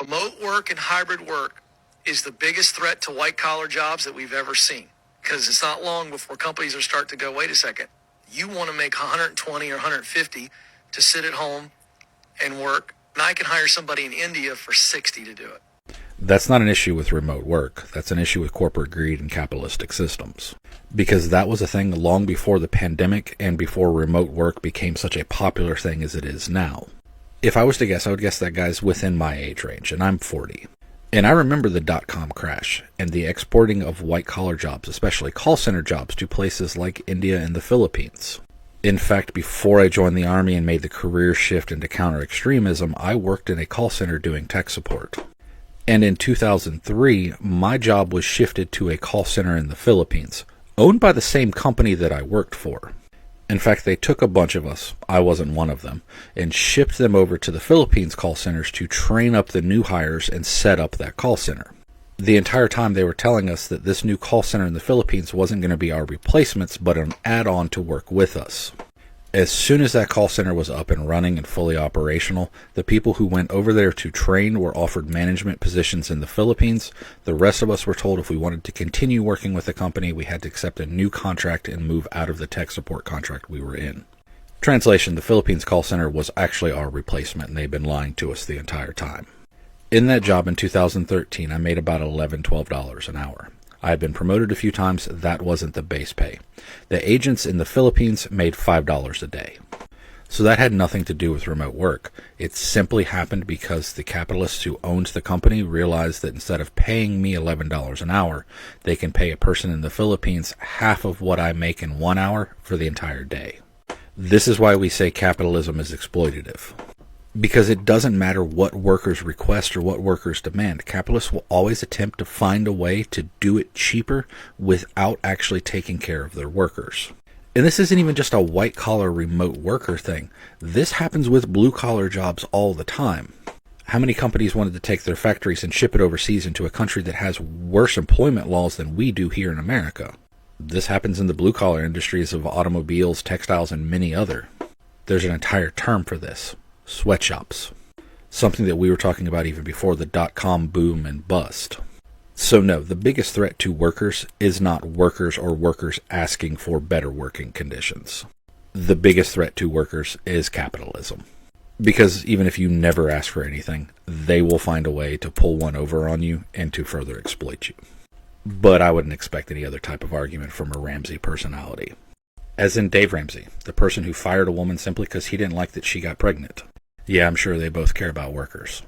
Remote work and hybrid work is the biggest threat to white collar jobs that we've ever seen, because it's not long before companies are start to go, wait a second, you want to make 120 or 150 to sit at home and work, and I can hire somebody in India for 60 to do it. That's not an issue with remote work. That's an issue with corporate greed and capitalistic systems. Because that was a thing long before the pandemic and before remote work became such a popular thing as it is now. If I was to guess, I would guess that guy's within my age range, and I'm 40. And I remember the dot-com crash and the exporting of white-collar jobs, especially call center jobs, to places like India and the Philippines. In fact, before I joined the Army and made the career shift into counter-extremism, I worked in a call center doing tech support. And in 2003, my job was shifted to a call center in the Philippines, owned by the same company that I worked for. In fact, they took a bunch of us, I wasn't one of them, and shipped them over to the Philippines call centers to train up the new hires and set up that call center. The entire time they were telling us that this new call center in the Philippines wasn't going to be our replacements, but an add-on to work with us. As soon as that call center was up and running and fully operational, the people who went over there to train were offered management positions in the Philippines. The rest of us were told if we wanted to continue working with the company, we had to accept a new contract and move out of the tech support contract we were in. Translation, the Philippines call center was actually our replacement, and they've been lying to us the entire time. In that job in 2013, I made about $11, $12 an hour. I had been promoted a few times. That wasn't the base pay. The agents in the Philippines made $5 a day. So that had nothing to do with remote work. It simply happened because the capitalists who owned the company realized that instead of paying me $11 an hour, they can pay a person in the Philippines half of what I make in 1 hour for the entire day. This is why we say capitalism is exploitative. Because it doesn't matter what workers request or what workers demand. Capitalists will always attempt to find a way to do it cheaper without actually taking care of their workers. And this isn't even just a white-collar remote worker thing. This happens with blue-collar jobs all the time. How many companies wanted to take their factories and ship it overseas into a country that has worse employment laws than we do here in America? This happens in the blue-collar industries of automobiles, textiles, and many other. There's an entire term for this. Sweatshops. Something that we were talking about even before the dot-com boom and bust. So no, the biggest threat to workers is not workers or workers asking for better working conditions. The biggest threat to workers is capitalism. Because even if you never ask for anything, they will find a way to pull one over on you and to further exploit you. But I wouldn't expect any other type of argument from a Ramsey personality. As in Dave Ramsey, the person who fired a woman simply because he didn't like that she got pregnant. Yeah, I'm sure they both care about workers.